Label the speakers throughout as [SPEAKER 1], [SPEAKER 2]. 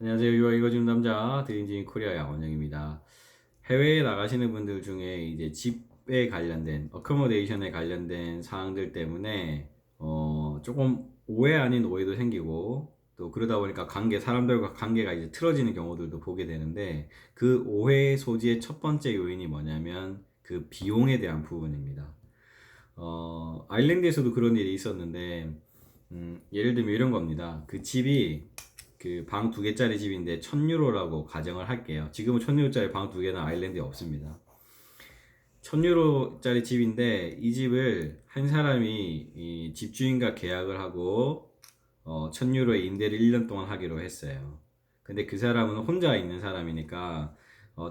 [SPEAKER 1] 안녕하세요. 유아 읽어주는 남자 드림진 코리아의 원영입니다. 해외에 나가시는 분들 중에 이제 집에 관련된 어커모데이션에 관련된 사항들 때문에 조금 오해 아닌 오해도 생기고 또 그러다 보니까 사람들과 관계가 이제 틀어지는 경우들도 보게 되는데 그 오해 소지의 첫 번째 요인이 뭐냐면 그 비용에 대한 부분입니다. 아일랜드에서도 그런 일이 있었는데 예를 들면 이런 겁니다. 그 집이 그 방 두 개짜리 집인데 1000유로라고 가정을 할게요. 지금은 1000유로짜리 방 두 개는 아일랜드에 없습니다. 1000유로짜리 집인데 이 집을 한 사람이 이 집주인과 계약을 하고 1000유로의 임대를 1년 동안 하기로 했어요. 근데 그 사람은 혼자 있는 사람이니까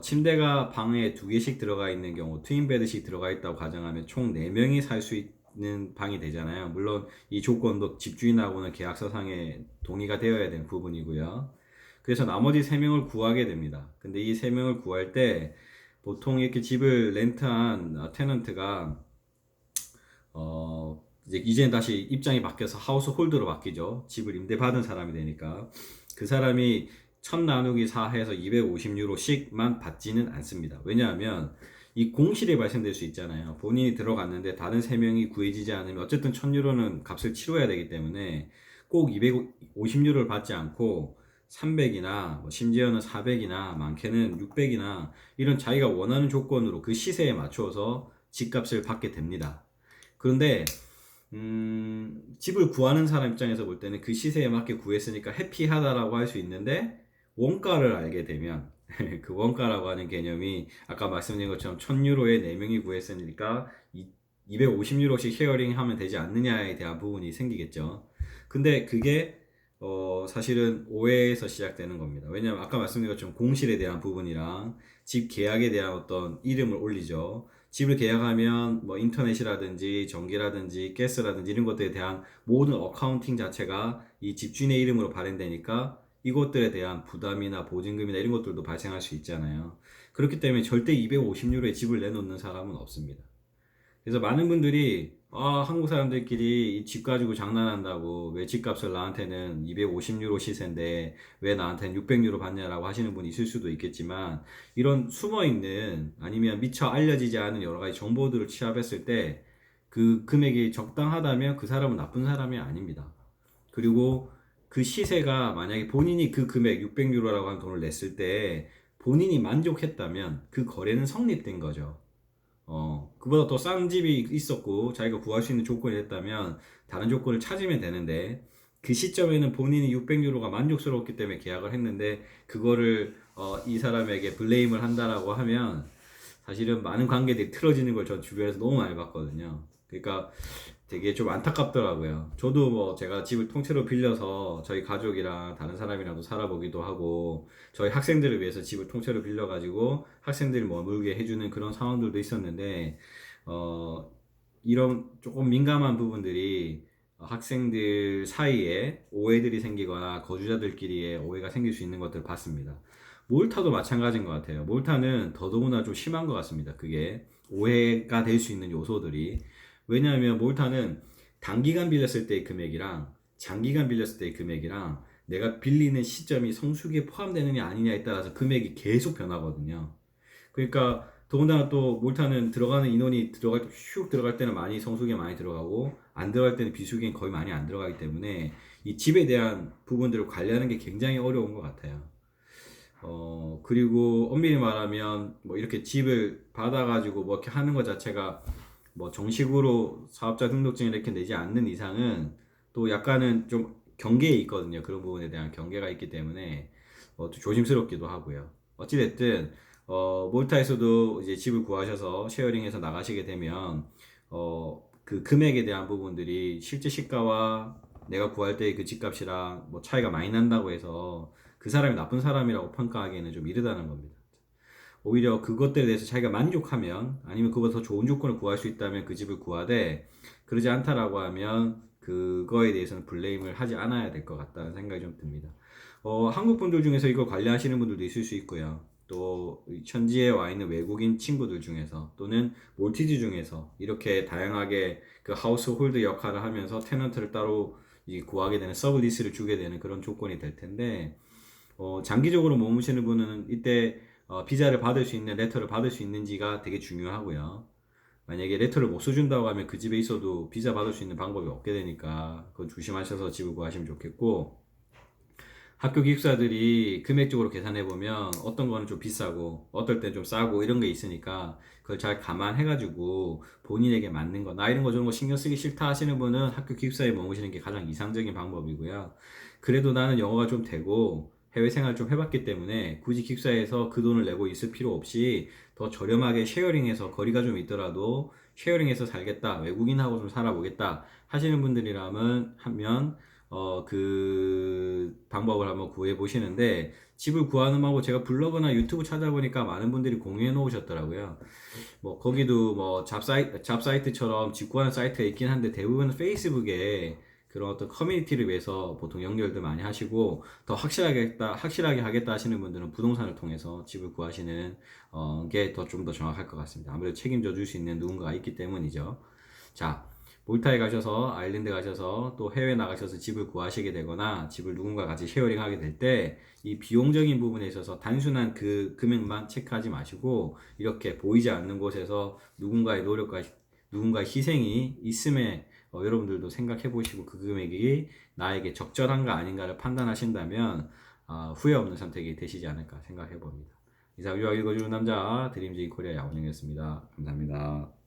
[SPEAKER 1] 침대가 방에 두 개씩 들어가 있는 경우 트윈 베드씩 들어가 있다고 가정하면 총 4명이 살 수 있는 방이 되잖아요. 물론 이 조건도 집주인하고는 계약서상에 동의가 되어야 되는 부분이고요. 그래서 나머지 3명을 구하게 됩니다. 근데 이 3명을 구할 때 보통 이렇게 집을 렌트한 테넌트가 이제는 다시 입장이 바뀌어서 하우스 홀더로 바뀌죠. 집을 임대받은 사람이 되니까 그 사람이 첫 나누기 4해서 250유로씩만 받지는 않습니다. 왜냐하면 이 공실이 발생될 수 있잖아요. 본인이 들어갔는데 다른 3명이 구해지지 않으면 어쨌든 1000유로는 값을 치러야 되기 때문에 꼭 250유로를 받지 않고 300이나 심지어는 400이나 많게는 600이나 이런 자기가 원하는 조건으로 그 시세에 맞춰서 집값을 받게 됩니다. 그런데 집을 구하는 사람 입장에서 볼 때는 그 시세에 맞게 구했으니까 해피하다라고 할 수 있는데 원가를 알게 되면 그 원가라고 하는 개념이 아까 말씀드린 것처럼 1000유로에 4명이 구했으니까 250유로씩 쉐어링 하면 되지 않느냐에 대한 부분이 생기겠죠. 근데 그게 사실은 오해에서 시작되는 겁니다. 왜냐하면 아까 말씀드린 것처럼 공실에 대한 부분이랑 집 계약에 대한 어떤 이름을 올리죠. 집을 계약하면 뭐 인터넷이라든지 전기라든지 가스라든지 이런 것들에 대한 모든 어카운팅 자체가 이 집주인의 이름으로 발행되니까 이것들에 대한 부담이나 보증금이나 이런 것들도 발생할 수 있잖아요. 그렇기 때문에 절대 250유로에 집을 내놓는 사람은 없습니다. 그래서 많은 분들이 한국 사람들끼리 이 집 가지고 장난한다고 왜 집값을 나한테는 250유로 시세인데 왜 나한테는 600유로 받냐라고 하시는 분이 있을 수도 있겠지만 이런 숨어있는 아니면 미처 알려지지 않은 여러 가지 정보들을 취합했을 때 그 금액이 적당하다면 그 사람은 나쁜 사람이 아닙니다. 그리고 그 시세가 만약에 본인이 그 금액 600유로라고 하는 돈을 냈을 때 본인이 만족했다면 그 거래는 성립된 거죠. 그보다 더 싼 집이 있었고 자기가 구할 수 있는 조건이 됐다면 다른 조건을 찾으면 되는데 그 시점에는 본인이 600유로가 만족스러웠기 때문에 계약을 했는데 그거를 이 사람에게 블레임을 한다라고 하면 사실은 많은 관계들이 틀어지는 걸 전 주변에서 너무 많이 봤거든요. 그러니까 되게 좀 안타깝더라고요. 저도 뭐 제가 집을 통째로 빌려서 저희 가족이랑 다른 사람이랑도 살아보기도 하고 저희 학생들을 위해서 집을 통째로 빌려가지고 학생들이 머물게 해주는 그런 상황들도 있었는데 어, 이런 조금 민감한 부분들이 학생들 사이에 오해들이 생기거나 거주자들끼리의 오해가 생길 수 있는 것들을 봤습니다. 몰타도 마찬가지인 것 같아요. 몰타는 더더구나 좀 심한 것 같습니다. 그게 오해가 될 수 있는 요소들이. 왜냐하면 몰타는 단기간 빌렸을 때의 금액이랑 장기간 빌렸을 때의 금액이랑 내가 빌리는 시점이 성수기에 포함되느냐 아니냐에 따라서 금액이 계속 변하거든요. 그러니까 더군다나 또 몰타는 들어가는 인원이 들어갈 때 슉 들어갈 때는 많이 성수기에 많이 들어가고 안 들어갈 때는 비수기엔 거의 많이 안 들어가기 때문에 이 집에 대한 부분들을 관리하는 게 굉장히 어려운 것 같아요. 그리고 엄밀히 말하면 뭐 이렇게 집을 받아가지고 뭐 이렇게 하는 것 자체가 뭐 정식으로 사업자 등록증을 이렇게 내지 않는 이상은 또 약간은 좀 경계에 있거든요. 그런 부분에 대한 경계가 있기 때문에 또 조심스럽기도 하고요. 어찌됐든 몰타에서도 이제 집을 구하셔서 쉐어링해서 나가시게 되면 그 금액에 대한 부분들이 실제 시가와 내가 구할 때의 그 집값이랑 뭐 차이가 많이 난다고 해서 그 사람이 나쁜 사람이라고 평가하기에는 좀 이르다는 겁니다. 오히려 그것들에 대해서 자기가 만족하면 아니면 그보다 더 좋은 조건을 구할 수 있다면 그 집을 구하되 그러지 않다라고 하면 그거에 대해서는 블레임을 하지 않아야 될 것 같다는 생각이 좀 듭니다. 한국 분들 중에서 이걸 관리하시는 분들도 있을 수 있고요. 또 현지에 와 있는 외국인 친구들 중에서 또는 몰티즈 중에서 이렇게 다양하게 그 하우스 홀드 역할을 하면서 테넌트를 따로 구하게 되는 서브 리스를 주게 되는 그런 조건이 될 텐데 장기적으로 머무시는 분은 이때 비자를 받을 수 있는 레터를 받을 수 있는지가 되게 중요하고요. 만약에 레터를 못 써준다고 하면 그 집에 있어도 비자 받을 수 있는 방법이 없게 되니까 그건 조심하셔서 집을 구하시면 좋겠고, 학교 기숙사들이 금액적으로 계산해 보면 어떤 거는 좀 비싸고 어떨 땐 좀 싸고 이런 게 있으니까 그걸 잘 감안해 가지고 본인에게 맞는 거, 나 이런 거 저런 거 신경 쓰기 싫다 하시는 분은 학교 기숙사에 머무시는 게 가장 이상적인 방법이고요. 그래도 나는 영어가 좀 되고 해외 생활 좀 해봤기 때문에 굳이 기숙사에서 그 돈을 내고 있을 필요 없이 더 저렴하게 쉐어링해서 거리가 좀 있더라도 쉐어링해서 살겠다, 외국인하고 좀 살아보겠다 하시는 분들이라면 그 방법을 한번 구해 보시는데, 집을 구하는 방법 제가 블로그나 유튜브 찾아보니까 많은 분들이 공유해 놓으셨더라고요. 뭐 거기도 뭐 잡사이트처럼 집 구하는 사이트가 있긴 한데 대부분은 페이스북에 그런 어떤 커뮤니티를 위해서 보통 연결들 많이 하시고, 더 확실하게 하겠다 하시는 분들은 부동산을 통해서 집을 구하시는 게 더 좀 더 정확할 것 같습니다. 아무래도 책임져 줄 수 있는 누군가가 있기 때문이죠. 자, 몰타에 가셔서, 아일랜드 가셔서 또 해외 나가셔서 집을 구하시게 되거나 집을 누군가 같이 쉐어링 하게 될 때 이 비용적인 부분에 있어서 단순한 그 금액만 체크하지 마시고 이렇게 보이지 않는 곳에서 누군가의 노력과 누군가의 희생이 있음에 여러분들도 생각해 보시고 그 금액이 나에게 적절한가 아닌가를 판단하신다면 후회 없는 선택이 되시지 않을까 생각해 봅니다. 이상 유학 읽어주는 남자 드림즈인 코리아 야원영이었습니다. 감사합니다.